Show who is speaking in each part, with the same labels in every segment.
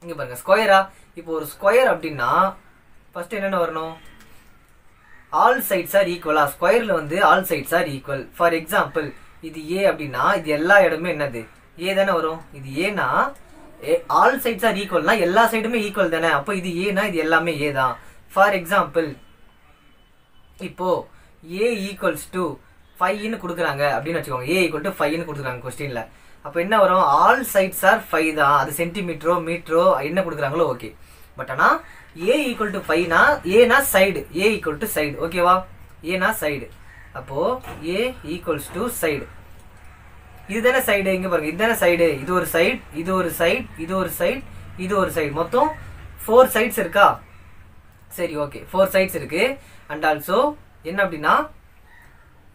Speaker 1: இங்க பாருங்க ஸ்கொயரா. இப்போ ஒரு ஸ்கொயர் அப்படின்னா ஃபர்ஸ்ட் என்னென்ன வரணும்? ஆல் சைட்ஸ் ஆர் ஈக்குவலா? ஸ்கொயர்ல வந்து all sides are equal. For example இது ஏ அப்படின்னா இது எல்லா இடமே என்னது? ஏ தானே வரும். இது ஏனா ஆல் சைட்ஸ் ஆர் ஈக்குவல்னா எல்லா சைடுமே ஈக்குவல் தானே. அப்போ இது ஏனா இது எல்லாமே ஏ தான். ஃபார் எக்ஸாம்பிள் இப்போ ஏ ஈக்குவல்ஸ் டு 5ன்னு கொடுக்குறாங்க அப்படின்னு வச்சுக்கோங்க. ஏ ஈக்குவல் டு 5ன்னு கொடுக்குறாங்க கொஸ்டின்ல. அப்போ என்ன வரும்? ஆல் சைட்ஸ் ஆர் 5 தான். அது சென்டிமீட்டரோ மீட்டரோ என்ன கொடுக்குறாங்களோ ஓகே. பட் ஆனால் ஏ ஈக்குவல் டு 5னா ஏனா side, A equal to side. ஓகேவா? ஏனா சைடு. அப்போ ஏ ஈக்குவல்ஸ் டு சைடு. இதுதானே சைடு. இங்க பாருங்க இதுதானே சைடு. இது ஒரு சைடு, இது ஒரு சைடு, இது ஒரு சைடு, இது ஒரு சைடு. மொத்தம் 4 சைட்ஸ் இருக்கா? சரி ஓகே 4 சைட்ஸ் இருக்கு. அண்ட் ஆல்சோ என்ன அப்படின்னா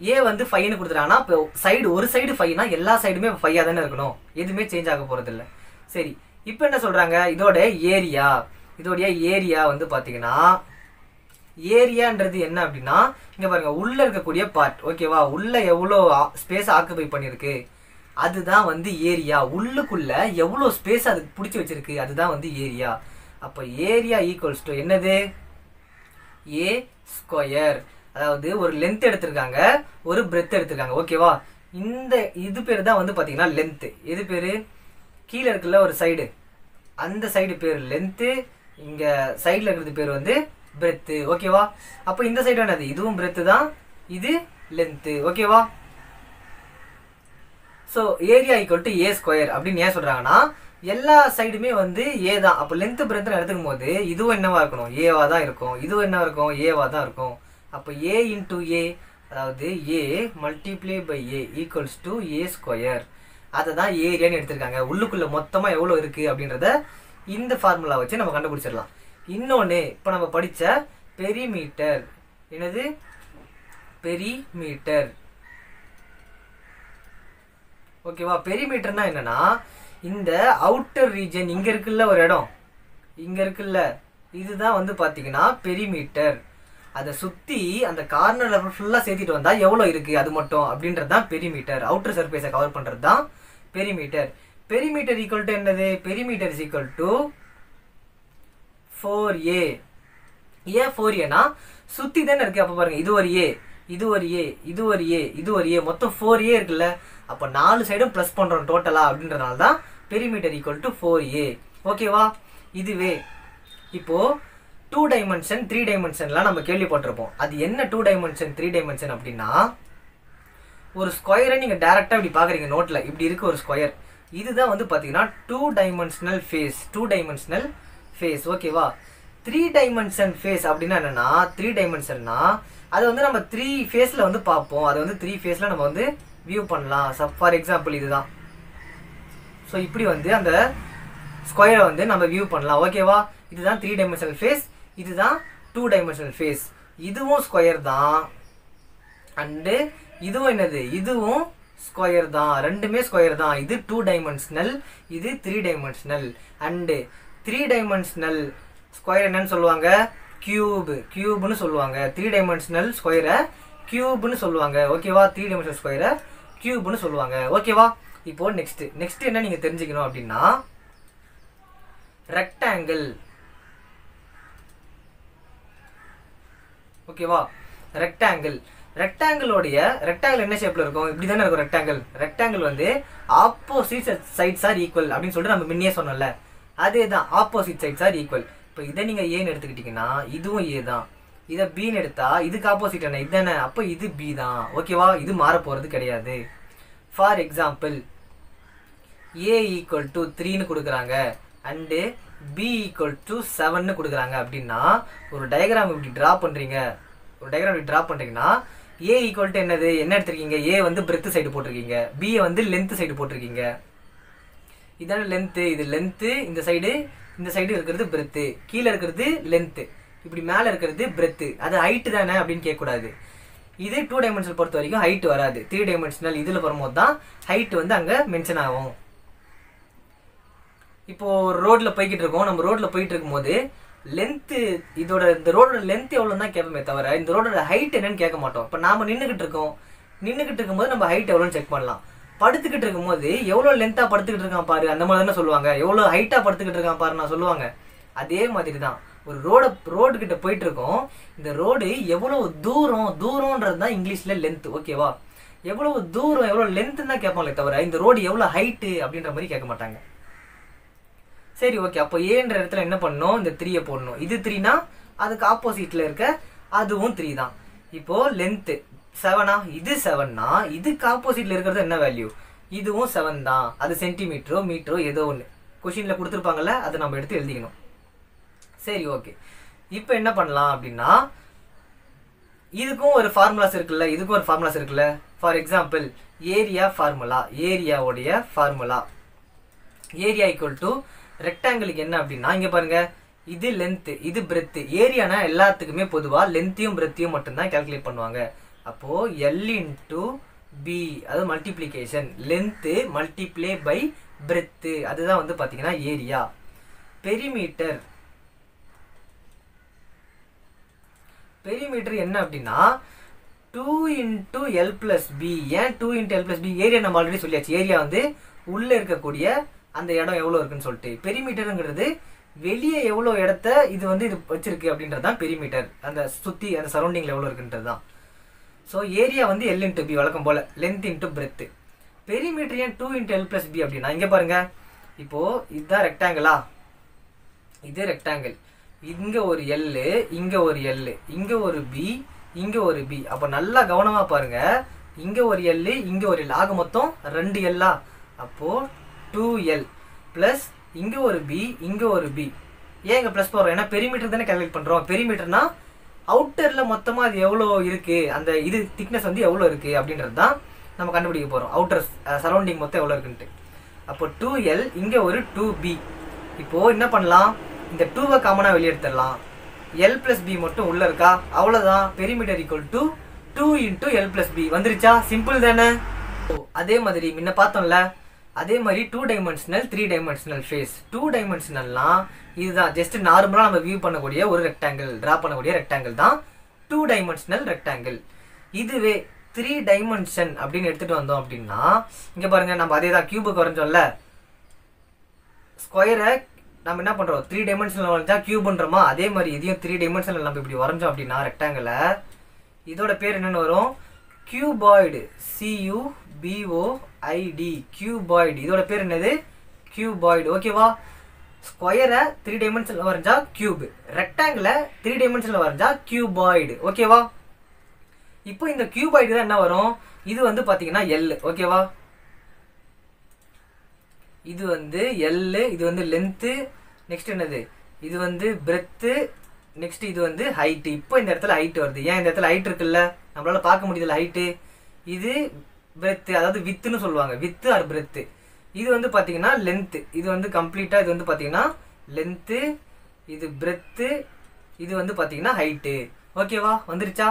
Speaker 1: ஏ வந்து 5ன்னு கொடுத்துட்டாங்கன்னா இப்போ சைடு ஒரு சைடு 5னா எல்லா சைடுமே 5ஆ தானே இருக்கணும். எதுவுமே சேஞ்ச் ஆக போறது இல்லை. சரி இப்போ என்ன சொல்றாங்க? இதோட ஏரியா, இதோடைய ஏரியா வந்து பாத்தீங்கன்னா ஏரியான்றது என்ன அப்படின்னா இங்க பாருங்க உள்ள இருக்கக்கூடிய பார்ட். ஓகேவா? உள்ள எவ்வளோ ஸ்பேஸ் ஆக்குபை பண்ணிருக்கு அதுதான் வந்து ஏரியா. உள்ளுக்குள்ள எவ்வளோ ஸ்பேஸ் அது பிடிச்சி வச்சிருக்கு அதுதான் வந்து ஏரியா. அப்போ ஏரியா ஈக்குவல்ஸ் டு என்னது? ஏ ஸ்கொயர். அதாவது ஒரு லென்த் எடுத்திருக்காங்க, ஒரு பிரெத் எடுத்திருக்காங்க. ஓகேவா? இந்த இது பேர் தான் வந்து பாத்தீங்கன்னா லென்த். எது பேரு? கீழே இருக்குல்ல ஒரு சைடு, அந்த சைடு பேர் லென்த்து. இங்க சைட்ல இருக்கிறது பேர் வந்து பிரெத். ஓகேவா? அப்போ இந்த சைடு என்னது? இதுவும் பிரெத் தான், இது லென்த். ஓகேவா? So area equal to A square அப்படின்னு ஏன் சொல்றாங்கன்னா எல்லா சைடுமே வந்து ஏ தான். அப்போ லென்த் பிரெத் எடுத்துக்கும் போது இதுவும் என்னவா இருக்கணும்? ஏவா தான் இருக்கும். இதுவும் என்ன இருக்கும்? ஏவா தான் இருக்கும். அப்போ ஏ இன்டூ ஏ, அதாவது A multiply by A equals to A square. அதை தான் ஏரியான்னு எடுத்திருக்காங்க. உள்ளுக்குள்ள மொத்தமா எவ்வளோ இருக்கு அப்படின்றத இந்த ஃபார்முலா வச்சு நம்ம கண்டுபிடிச்சிடலாம். இன்னொன்று இப்போ நம்ம படித்த பெரிமீட்டர். என்னது? பெரிமீட்டர். ஓகேவா? பெரிமீட்டர்னா என்னன்னா இந்த அவுட்டர் ரீஜன் இங்க இருக்குல்ல ஒரு இடம், இங்க இருக்குல்ல இதுதான் வந்து பாத்தீங்கன்னா பெரிமீட்டர். அதை சுத்தி அந்த கார்னர்ல ஃபுல்லா சேர்த்திட்டு வந்தா எவ்வளவு இருக்கு அது மட்டும் அப்படின்றது தான் பெரிமீட்டர். அவுட்டர் சர்ஃபேஸை கவர் பண்றது தான் பெரிமீட்டர். பெரிமீட்டர் ஈக்குவல் டு என்னது? Perimeter is equal to 4a. ஏன் 4a? சுத்தி தானே இருக்கு. அப்ப பாருங்க இது ஒரு ஏ, இது ஒரு ஏ, இது ஒரு ஏ, இது ஒரு ஏ, மொத்தம் 4a இருக்குல்ல. அப்ப 4 சைடும் பிளஸ் பண்றோம் டோட்டலா அப்படின்றதுனால தான் பெரிமீட்டர் ஈக்குவல் டு 4a. ஓகேவா? இதுவே இப்போ 2 டைமென்ஷன் 3 டைமென்ஷன்லாம் நம்ம கேள்விப்பட்டிருப்போம். அது என்ன 2 டைமென்ஷன் 3 டைமென்ஷன் அப்படின்னா ஒரு ஸ்கொயரை நீங்க டைரக்டா இப்படி பாக்குறீங்க நோட்ல, இப்படி இருக்கு ஒரு ஸ்கொயர். இதுதான் வந்து பாத்தீங்கன்னா 2 டைமென்ஷனல் ஃபேஸ். 2 dimensional face. ஓகேவா? 3 டைமென்ஷன் ஃபேஸ் அப்படின்னா என்னன்னா 3 டைமென்ஷன்னா அது வந்து நம்ம 3 ஃபேஸ்ல வந்து பார்ப்போம். அது வந்து 3 ஃபேஸ்ல நம்ம வந்து வியூ பண்ணலாம். ஃபார் எக்ஸாம்பிள் இதுதான். ஸோ இப்படி வந்து அந்த ஸ்கொயரை வந்து நம்ம வியூ பண்ணலாம். ஓகேவா? இதுதான் 3 டைமென்ஷனல் ஃபேஸ், இதுதான் 2 டைமென்ஷனல் ஃபேஸ். இதுவும் ஸ்கொயர் தான் அண்டு இதுவும் என்னது? இதுவும் ஸ்கொயர் தான். ரெண்டுமே ஸ்கொயர் தான். இது 2 டைமென்ஷனல், இது 3 டைமென்ஷனல். அண்டு 3 டைமென்ஷனல் ஸ்கொயர் என்னன்னு சொல்லுவாங்க? கியூப். கியூப்னு சொல்லுவாங்க. 3 டைமென்ஷனல் ஸ்கொயரை கியூப்னு சொல்லுவாங்க. ஓகேவா? 3 டைமென்ஷனல் ஸ்கொயரை கியூப்னு சொல்லுவாங்க. ஓகேவா? இப்போ நெக்ஸ்ட் என்ன நீங்க தெரிஞ்சுக்கணும் அப்படின்னா ரெக்டாங்கிள். ஓகேவா? ரெக்டாங்கிள். ரெக்டாங்கிள் என்ன ஷேப்ல இருக்கும்? இப்படி தானே இருக்கும் ரெக்டாங்கிள். ரெக்டாங்கிள் வந்து ஆப்போசிட் சைட்ஸ் ஆர் ஈக்குவல் அப்படின்னு சொல்லிட்டு நம்ம முன்னே சொன்னோம்ல, அதே தான் ஆப்போசிட் சைட்ஸ் ஆர் ஈக்குவல். இப்போ இதை நீங்க ஏன்னு எடுத்துக்கிட்டீங்கன்னா இதுவும் ஏ தான். இதை பின்னு எடுத்தா இதுக்கு ஆப்போசிட் என்ன? இதுதானே. அப்போ இது பி தான். ஓகேவா? இது மாற போறது கிடையாது. For example A equal to 3ன்னு கொடுக்குறாங்க அண்டு பி ஈக்குவல் டு 7ன்னு கொடுக்குறாங்க அப்படின்னா ஒரு டயக்ராம் இப்படி டிரா பண்றீங்க. ஒரு டயக்ராம் இப்படி டிரா பண்றீங்கன்னா ஏ ஈக்குவல் டு என்னது? என்ன எடுத்திருக்கீங்க? ஏ வந்து பிரெத் சைடு போட்டிருக்கீங்க, பி வந்து லென்த் சைடு போட்டிருக்கீங்க. இதான லென்த். இது லென்த். இந்த சைடு இருக்கிறது பிரெத், கீழே இருக்கிறது லென்த், இப்படி மேல இருக்கிறது பிரெத். அது ஹைட் தானே அப்படின்னு கேட்கக்கூடாது. இது 2 டைமென்ஷனல் பொறுத்த வரைக்கும் ஹைட் வராது. 3 டைமென்ஷனல் இதுல வரும்போது தான் ஹைட் வந்து அங்க மென்ஷன் ஆகும். இப்போ ரோட்ல போய்கிட்டு இருக்கோம். நம்ம ரோட்ல போயிட்டு இருக்கும்போது லென்த், இந்த ரோடோட லென்த் எவ்வளவு தான் கேட்போமே தவிர இந்த ரோடோட ஹைட் என்னன்னு கேட்க மாட்டோம். இப்போ நாம நின்றுகிட்டு இருக்கும்போது நம்ம ஹைட் எவ்வளோன்னு செக் பண்ணலாம். படுத்துக்கிட்டு இருக்கும்போது எவ்வளோ லென்த்தாக படுத்துக்கிட்டு இருக்கான் பாரு, அந்த மாதிரி தானே சொல்லுவாங்க. எவ்வளோ ஹைட்டாக படுத்துக்கிட்டு இருக்கான் பாரு நான் சொல்லுவாங்க. அதே மாதிரி தான் ஒரு ரோடு கிட்ட போயிட்டு இருக்கோம். இந்த ரோடு எவ்வளவு தூரம்ன்றது தான் இங்கிலீஷ்ல லென்த். ஓகேவா? எவ்வளவு தூரம் எவ்வளவு லென்த் தான் கேட்பாங்களே தவிர இந்த ரோடு எவ்வளவு ஹைட்டு அப்படின்ற மாதிரி கேட்க மாட்டாங்க. சரி, ஓகே. அப்போ ஏன்ற இடத்துல என்ன பண்ணணும்? இந்த 3 போடணும். இது 3னா அதுக்கு ஆப்போசிட்ல இருக்க அதுவும் 3 தான். இப்போ லென்த் 7ஆ, இது 7னா இதுக்கு ஆப்போசிட்ல இருக்கிறது என்ன வேல்யூ? இதுவும் 7 தான். அது சென்டிமீட்டரோ மீட்டரோ ஏதோ ஒன்று கொஸ்டின்ல கொடுத்துருப்பாங்கல்ல, அதை நம்ம எடுத்து எழுதிக்கணும். சரி, ஓகே. இப்போ என்ன பண்ணலாம் அப்படின்னா, இதுக்கும் ஒரு ஃபார்முலாஸ் இருக்குல்ல, ஃபார் எக்ஸாம்பிள் ஏரியா ஃபார்முலா. ஏரியாவுடைய ஃபார்முலா ஏரியா ஈக்குவல் டு ரெக்டாங்கிளுக்கு என்ன அப்படின்னா, இங்க பாருங்க, இது லென்த், இது பிரெத். ஏரியானா எல்லாத்துக்குமே பொதுவா லென்த்தையும் பிரெத்தையும் மட்டும்தான் கால்குலேட் பண்ணுவாங்க. அப்போ L இன்டு பி, அது multiplication, length multiply by breadth, அதுதான் வந்து பாத்தீங்கன்னா ஏரியா. பெரிமீட்டர் என்ன அப்படின்னா 2 இன்டு L பிளஸ் பி. ஏன் 2 into L plus B? Area நம்ம ஆல்ரெடி சொல்லியாச்சு. ஏரியா வந்து உள்ள இருக்கக்கூடிய அந்த இடம் எவ்வளவு இருக்குன்னு சொல்லிட்டு. பெரிமீட்டருங்கிறது வெளியே எவ்வளவு இடத்த இது வந்து இது வச்சிருக்கு அப்படின்றதுதான் பெரிமீட்டர். அந்த சுத்தி அந்த சரௌண்டிங்ல எவ்வளவு இருக்குன்றது தான். ஸோ ஏரியா வந்து L இன்டு பி, வழக்கம் போல லென்த் இன்டு பிரெத். பெரிமீட்டர் ஏன் 2 இன்டு L பிளஸ் பி அப்படின்னா, இங்க பாருங்க, இப்போ இதுதான் ரெக்டாங்கிளா, இது ரெக்டாங்கிள், இங்க ஒரு L, இங்க ஒரு L, இங்க ஒரு B, இங்க ஒரு B. அப்ப நல்லா கவனமா பாருங்க, இங்க ஒரு L, இங்க ஒரு L, ஆக மொத்தம் 2 L. அப்போ 2L பிளஸ் இங்க ஒரு B, இங்க ஒரு B. ஏன் இங்க பிளஸ் போடுறோம்? ஏன்னா பெரிமீட்டர் தானே கால்குலேட் பண்றோம். பெரிமீட்டர்னா அவுட்டர்ல மொத்தமா அது எவ்வளோ இருக்கு, அந்த இது திக்னஸ் வந்து எவ்வளோ இருக்கு அப்படின்றது தான் நம்ம கண்டுபிடிக்க போறோம். அவுட்டர் சரௌண்டிங் மொத்தம் எவ்வளோ இருக்குன்ட்டு. அப்போ 2L, இங்க ஒரு 2B. இப்போ என்ன பண்ணலாம்? இந்த 2வை காமனா வெளியெடுத்துடலாம். L பிளஸ் பி மட்டும் உள்ள இருக்கா, அவ்வளவுதான். Perimeter equal to 2 into L plus B வந்துருச்சா? சிம்பிள் தானே. அதே மாதிரி முன்ன பார்த்தோம்ல, அதே மாதிரி 2 டைமென்ஷனல் 3 டைமென்ஷனல் ஃபேஸ். 2 டைமென்ஷனல்னா இதுதான் ஜஸ்ட் நார்மலா நம்ம வியூ பண்ணக்கூடிய ஒரு ரெக்டாங்கிள், டிரா பண்ணக்கூடிய ரெக்டாங்கிள் தான் 2 டைமென்ஷனல் ரெக்டாங்கிள். இதுவே 3 டைமென்ஷன் அப்படின்னு எடுத்துட்டு வந்தோம் அப்படின்னா, இங்க பாருங்க, நம்ம அதே தான் கியூபுக்கு வரைஞ்சோம்ல, ஸ்கொயரை நம்ம என்ன பண்றோம்? 3 டைமென்ஷனல் வரைஞ்சா கியூப்ன்றோமா, அதே மாதிரி இதையும் 3 டைமென்ஷனல் நம்ம இப்படி வரைஞ்சோம் அப்படின்னா ரெக்டாங்கிள, இதோட பேர் என்னன்னு வரும்? கியூபாய்டு. CUBOID, cuboid. இதோட பேர் என்னது? கியூபாய்டு. ஓகேவா? ஸ்கொயரை 3 டைமென்ஷன்ல வரைஞ்சா கியூப், ரெக்டாங்கிள 3 டைமென்ஷன்ல வரைஞ்சா கியூபாய்டு. ஓகேவா? இப்போ இந்த கியூபாய்டு தான் என்ன வரும்? இது வந்து பாத்தீங்கன்னா L. ஓகேவா? இது வந்து L, இது வந்து லென்த், நெக்ஸ்ட் என்னது? இது வந்து பிரெத், நெக்ஸ்ட் இது வந்து ஹைட். இப்போ இந்த இடத்துல ஹைட் வருது. ஏன் இந்த இடத்துல ஹைட் இருக்குல்ல, நம்மளால பார்க்க முடியுதுல ஹைட். இது பிரெத், அதாவது வித்துன்னு சொல்லுவாங்க, வித்து ஆர் பிரெத். இது வந்து பாத்தீங்கன்னா லென்த், இது வந்து கம்ப்ளீட்டா இது வந்து பாத்தீங்கன்னா லென்த், இது பிரெத், இது வந்து பாத்தீங்கன்னா ஹைட். ஓகேவா? வந்துருச்சா?